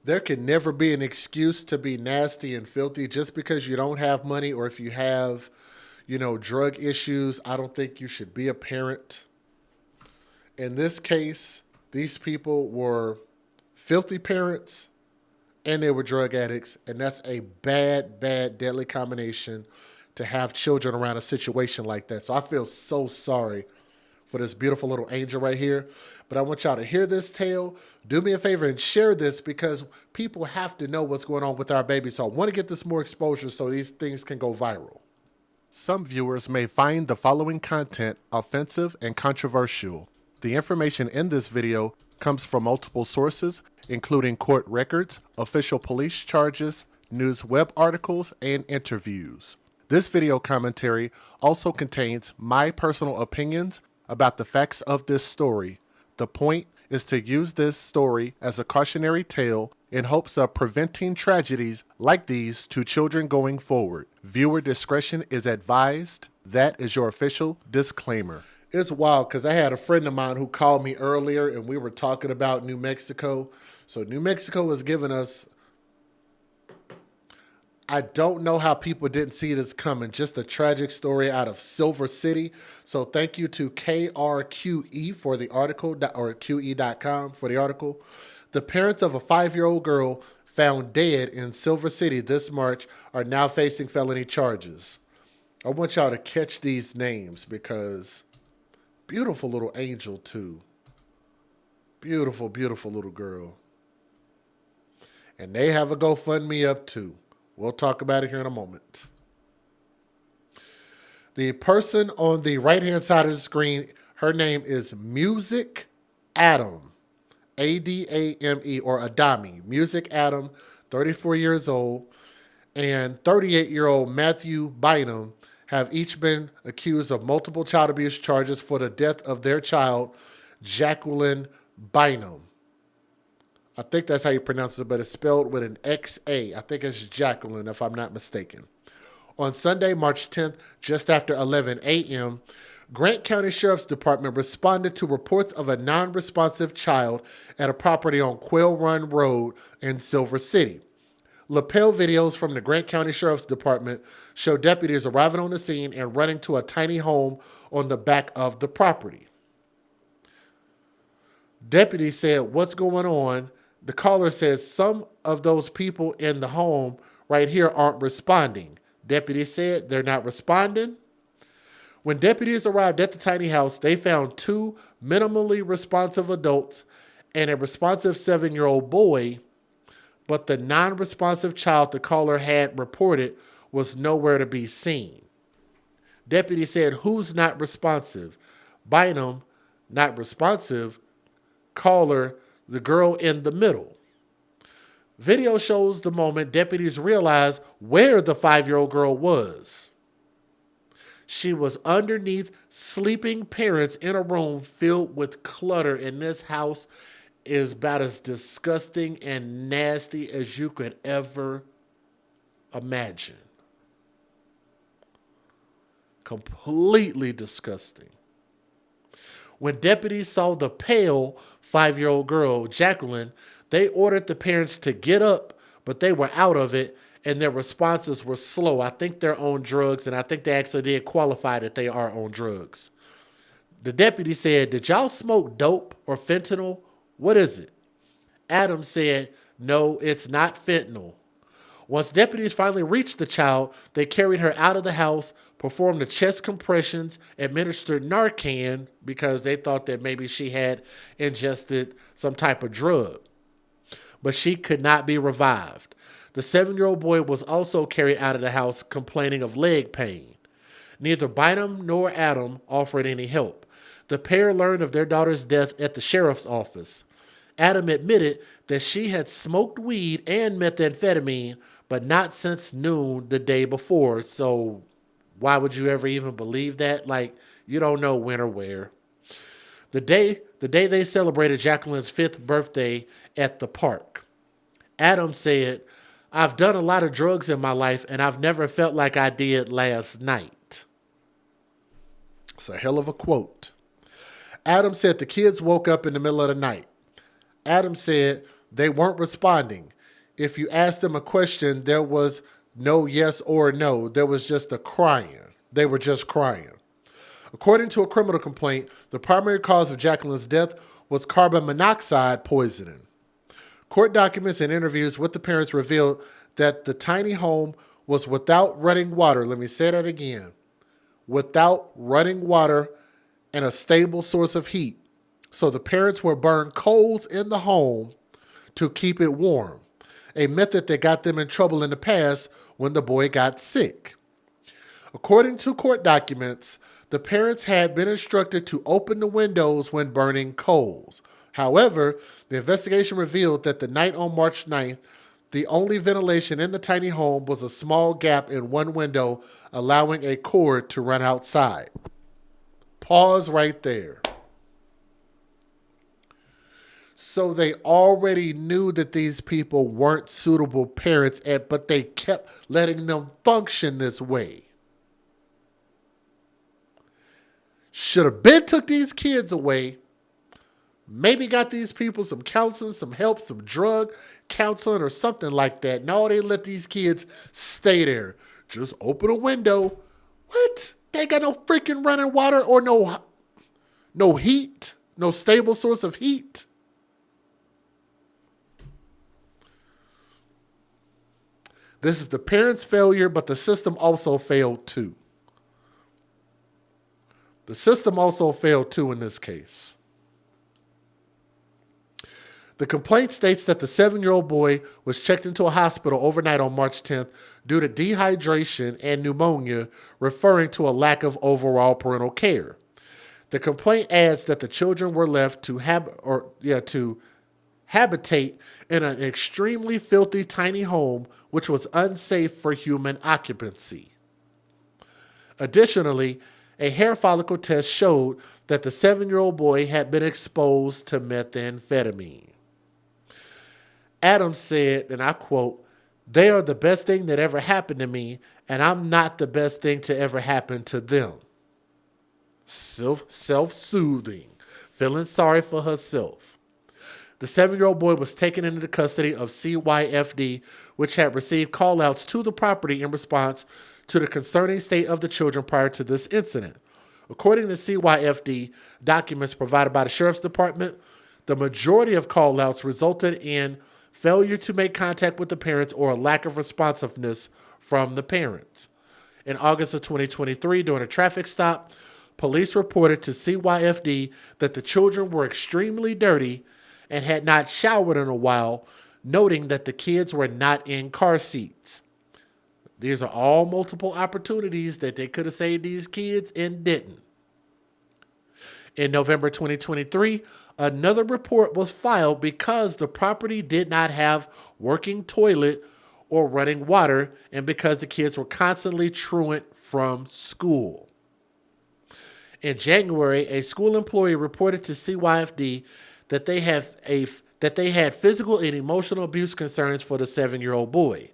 There can never be an excuse to be nasty and filthy just because you don't have money or if you have, drug issues. I don't think you should be a parent. In this case, these people were filthy parents and they were drug addicts, and that's a bad, bad, deadly combination to have children around a situation like that. So I feel so sorry for this beautiful little angel right here. But I want y'all to hear this tale. Do me a favor and share this because people have to know what's going on with our baby. So I want to get this more exposure so these things can go viral. Some viewers may find the following content offensive and controversial. The information in this video comes from multiple sources, including court records, official police charges, news web articles, and interviews. This video commentary also contains my personal opinions about the facts of this story. The point is to use this story as a cautionary tale in hopes of preventing tragedies like these to children going forward. Viewer discretion is advised. That is your official disclaimer. It's wild because I had a friend of mine who called me earlier and we were talking about New Mexico. So New Mexico has given us, I don't know how people didn't see this coming, just a tragic story out of Silver City. So thank you to KRQE for the article, or QE.com for the article. The parents of a 5-year-old girl found dead in Silver City this March are now facing felony charges. I want y'all to catch these names because beautiful little angel too. Beautiful, beautiful little girl. And they have a GoFundMe up too. We'll talk about it here in a moment. The person on the right-hand side of the screen, her name is Music Adam. Adame, or Adami. Music Adam, 34 years old, and 38-year-old Matthew Bynum have each been accused of multiple child abuse charges for the death of their child, Jacqueline Bynum. I think that's how you pronounce it, but it's spelled with an XA. I think it's Jacqueline, if I'm not mistaken. On Sunday, March 10th, just after 11 a.m., Grant County Sheriff's Department responded to reports of a non-responsive child at a property on Quail Run Road in Silver City. Lapel videos from the Grant County Sheriff's Department show deputies arriving on the scene and running to a tiny home on the back of the property. Deputies said, "What's going on?" The caller says some of those people in the home right here aren't responding. Deputies said they're not responding. When deputies arrived at the tiny house, they found 2 minimally responsive adults and a responsive 7-year-old boy, but the non-responsive child the caller had reported was nowhere to be seen. Deputies said, "Who's not responsive?" Bynum, not responsive. Caller, the girl in the middle. Video shows the moment deputies realized where the 5-year-old girl was. She was underneath sleeping parents in a room filled with clutter, and this house is about as disgusting and nasty as you could ever imagine. Completely disgusting. When deputies saw the pale 5-year-old girl, Jacqueline, they ordered the parents to get up, but they were out of it, and their responses were slow. I think they're on drugs, and I think they actually did qualify that they are on drugs. The deputy said, "Did y'all smoke dope or fentanyl? What is it?" Adam said, "No, it's not fentanyl." Once deputies finally reached the child, they carried her out of the house, performed the chest compressions, administered Narcan because they thought that maybe she had ingested some type of drug. But she could not be revived. The 7-year-old boy was also carried out of the house complaining of leg pain. Neither Bynum nor Adam offered any help. The pair learned of their daughter's death at the sheriff's office. Adam admitted that she had smoked weed and methamphetamine, but not since noon the day before. So why would you ever even believe that? Like, you don't know when or where. The day they celebrated Jacqueline's 5th birthday at the park. Adam said, "I've done a lot of drugs in my life, and I've never felt like I did last night." It's a hell of a quote. Adam said the kids woke up in the middle of the night. Adam said They weren't responding. If you asked them a question, there was no yes or no. There was just a crying. They were just crying. According to a criminal complaint, the primary cause of Jacqueline's death was carbon monoxide poisoning. Court documents and interviews with the parents revealed that the tiny home was without running water. Let me say that again. Without running water and a stable source of heat. So the parents were burned coals in the home to keep it warm, a method that got them in trouble in the past when the boy got sick. According to court documents, the parents had been instructed to open the windows when burning coals. However, the investigation revealed that the night on March 9th, the only ventilation in the tiny home was a small gap in one window, allowing a cord to run outside. Pause right there. So they already knew that these people weren't suitable parents, but they kept letting them function this way. Should have been took these kids away. Maybe got these people some counseling, some help, some drug counseling or something like that. No, they let these kids stay there. Just open a window. What? They ain't got no freaking running water or no heat, no stable source of heat. This is the parents' failure, but the system also failed too. The system also failed too in this case. The complaint states that the 7-year-old boy was checked into a hospital overnight on March 10th due to dehydration and pneumonia, referring to a lack of overall parental care. The complaint adds that the children were left to habitate in an extremely filthy tiny home, which was unsafe for human occupancy. Additionally, a hair follicle test showed that the 7-year-old boy had been exposed to methamphetamine. Adams said, and I quote, "They are the best thing that ever happened to me, and I'm not the best thing to ever happen to them." Self-soothing, feeling sorry for herself. The 7-year-old boy was taken into the custody of CYFD, which had received call-outs to the property in response to the concerning state of the children prior to this incident. According to CYFD documents provided by the Sheriff's Department, the majority of call-outs resulted in failure to make contact with the parents or a lack of responsiveness from the parents. In August of 2023, during a traffic stop, police reported to CYFD that the children were extremely dirty and had not showered in a while, noting that the kids were not in car seats. These are all multiple opportunities that they could have saved these kids and didn't. In November 2023, another report was filed because the property did not have working toilet or running water and because the kids were constantly truant from school. In January, a school employee reported to CYFD that they had physical and emotional abuse concerns for the 7-year-old boy.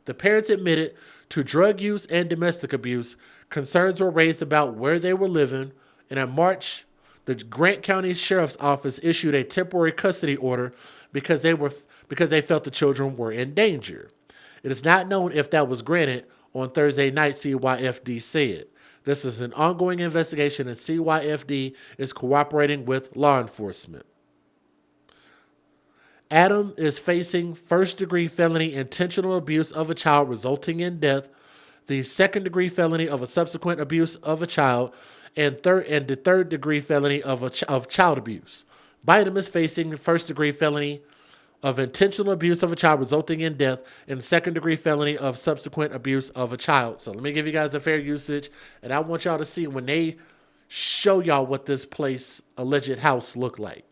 The parents admitted to drug use and domestic abuse. Concerns were raised about where they were living, and in March, the Grant County Sheriff's Office issued a temporary custody order because they felt the children were in danger. It is not known if that was granted on Thursday night, CYFD said. This is an ongoing investigation, and CYFD is cooperating with law enforcement. Adam is facing first-degree felony intentional abuse of a child resulting in death, the second-degree felony of a subsequent abuse of a child, and the third-degree felony of child abuse. Bynum is facing the first-degree felony of intentional abuse of a child resulting in death and second-degree felony of subsequent abuse of a child. So let me give you guys a fair usage, and I want y'all to see when they show y'all what this alleged house looked like.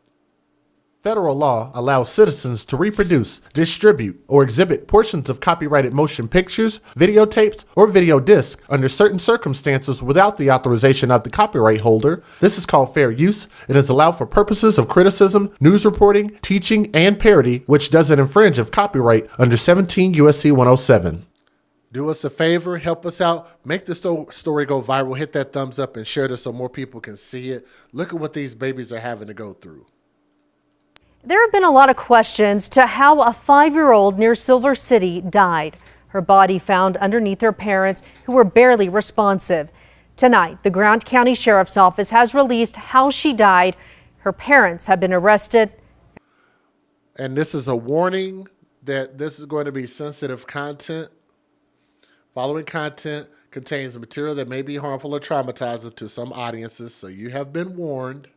Federal law allows citizens to reproduce, distribute, or exhibit portions of copyrighted motion pictures, videotapes, or video discs under certain circumstances without the authorization of the copyright holder. This is called fair use. It is allowed for purposes of criticism, news reporting, teaching, and parody, which doesn't infringe of copyright under 17 U.S.C. 107. Do us a favor, help us out, make the story go viral, hit that thumbs up, and share this so more people can see it. Look at what these babies are having to go through. There have been a lot of questions to how a 5-year-old near Silver City died. Her body found underneath her parents, who were barely responsive. Tonight, the Grant County Sheriff's Office has released how she died. Her parents have been arrested. And this is a warning that this is going to be sensitive content. Following content contains material that may be harmful or traumatizing to some audiences, so you have been warned.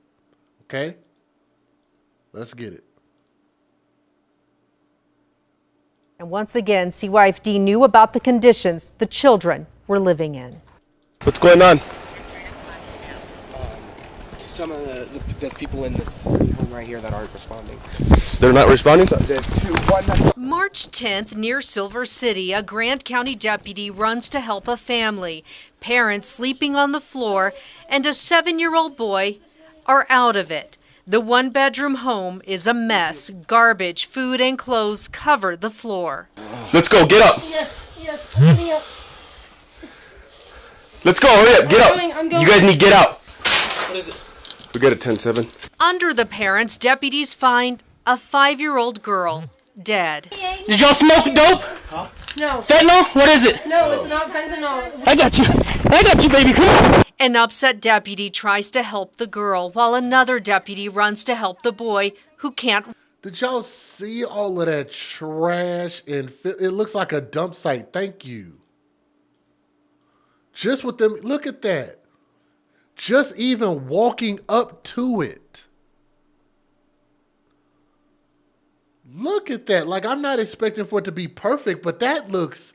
Okay? Let's get it. And once again, CYFD knew about the conditions the children were living in. What's going on? Some of the people in the home right here that aren't responding. They're not responding? March 10th, near Silver City, a Grant County deputy runs to help a family. Parents sleeping on the floor and a 7-year-old boy are out of it. The one-bedroom home is a mess. Garbage, food, and clothes cover the floor. Let's go, get up. Yes, hurry up. Let's go, hurry up, get up. I'm going. You guys need to get out. What is it? We got a 10-7. Under the parents, deputies find a 5-year-old girl dead. Did y'all smoke dope? Huh? No. Fentanyl? What is it? No, it's not fentanyl. I got you, baby. Come on. An upset deputy tries to help the girl, while another deputy runs to help the boy who can't. Did y'all see all of that trash? And it looks like a dump site. Thank you. Just with them, look at that. Just even walking up to it. Look at that. Like, I'm not expecting for it to be perfect, but that looks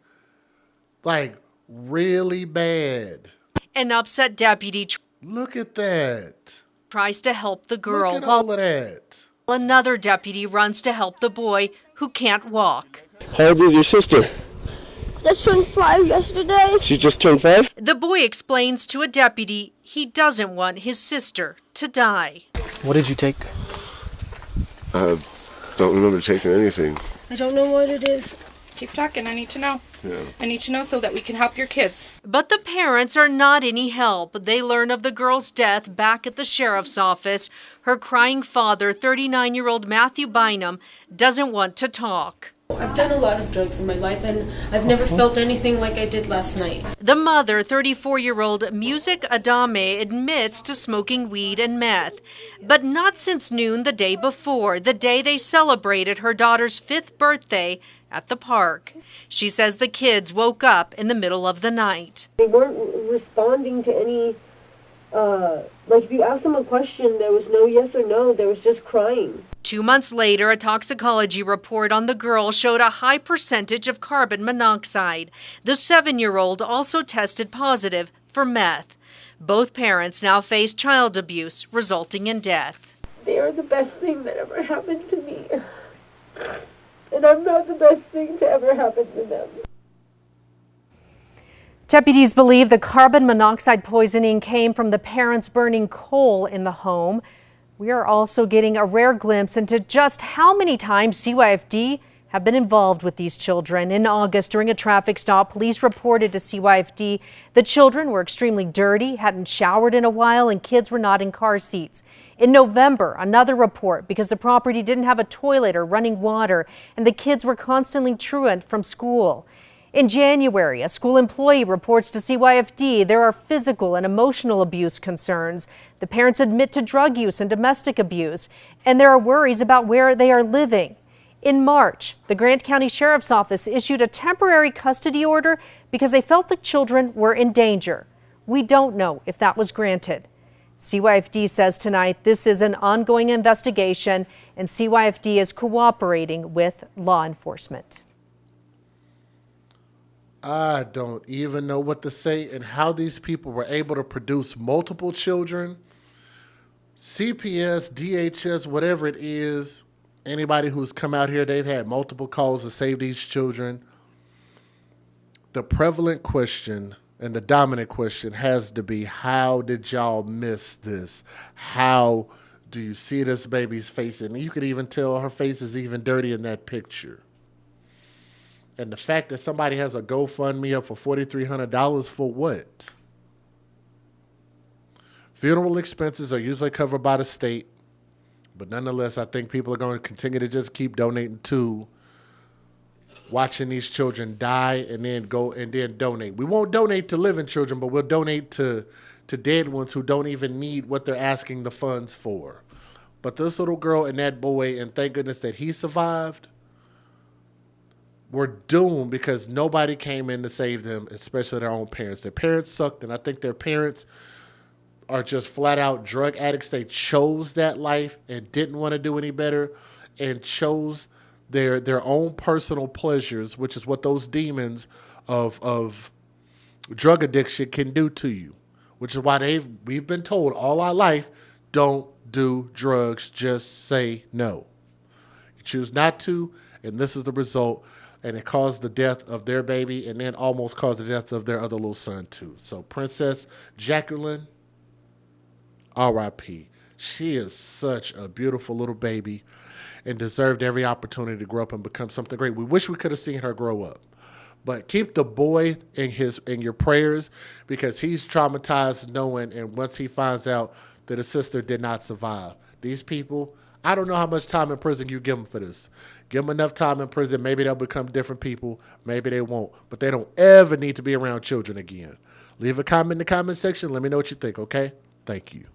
like really bad. An upset deputy Look at that. tries to help the girl, Look at while all of that. another deputy runs to help the boy who can't walk. How old is your sister? Just turned 5 yesterday. She just turned 5? The boy explains to a deputy he doesn't want his sister to die. What did you take? Don't remember taking anything. I don't know what it is. Keep talking. I need to know. Yeah. I need to know so that we can help your kids. But the parents are not any help. They learn of the girl's death back at the sheriff's office. Her crying father, 39-year-old Matthew Bynum, doesn't want to talk. I've done a lot of drugs in my life, and I've never felt anything like I did last night. The mother, 34-year-old Music Adame, admits to smoking weed and meth, but not since noon the day before, the day they celebrated her daughter's 5th birthday at the park. She says the kids woke up in the middle of the night. They weren't responding to any, like if you asked them a question, there was no yes or no, there was just crying. 2 months later, a toxicology report on the girl showed a high percentage of carbon monoxide. The 7-year-old also tested positive for meth. Both parents now face child abuse, resulting in death. They are the best thing that ever happened to me. And I'm not the best thing to ever happen to them. Deputies believe the carbon monoxide poisoning came from the parents burning coal in the home. We are also getting a rare glimpse into just how many times CYFD have been involved with these children. In August, during a traffic stop, police reported to CYFD the children were extremely dirty, hadn't showered in a while, and kids were not in car seats. In November, another report because the property didn't have a toilet or running water, and the kids were constantly truant from school. In January, a school employee reports to CYFD there are physical and emotional abuse concerns. The parents admit to drug use and domestic abuse, and there are worries about where they are living. In March, the Grant County Sheriff's Office issued a temporary custody order because they felt the children were in danger. We don't know if that was granted. CYFD says tonight this is an ongoing investigation, and CYFD is cooperating with law enforcement. I don't even know what to say and how these people were able to produce multiple children. CPS, DHS, whatever it is, anybody who's come out here, they've had multiple calls to save these children. The prevalent question and the dominant question has to be, how did y'all miss this? How do you see this baby's face? And you could even tell her face is even dirty in that picture. And the fact that somebody has a GoFundMe up for $4,300 for what? Funeral expenses are usually covered by the state, But nonetheless, I think people are going to continue to just keep donating to watching these children die and then go and then donate. We won't donate to living children, but we'll donate to dead ones who don't even need what they're asking the funds for. But this little girl and that boy, and thank goodness that he survived, were doomed because nobody came in to save them, especially their own parents. Their parents sucked, and I think their parents are just flat out drug addicts. They chose that life and didn't want to do any better and chose their own personal pleasures, which is what those demons of drug addiction can do to you, which is why we've been told all our life, don't do drugs, just say no. You choose not to, and this is the result, and it caused the death of their baby and then almost caused the death of their other little son too. So Princess Jacqueline, R.I.P. She is such a beautiful little baby and deserved every opportunity to grow up and become something great. We wish we could have seen her grow up. But keep the boy in your prayers because he's traumatized knowing, and once he finds out that his sister did not survive. These people, I don't know how much time in prison you give them for this. Give them enough time in prison, maybe they'll become different people, maybe they won't. But they don't ever need to be around children again. Leave a comment in the comment section. Let me know what you think, okay? Thank you.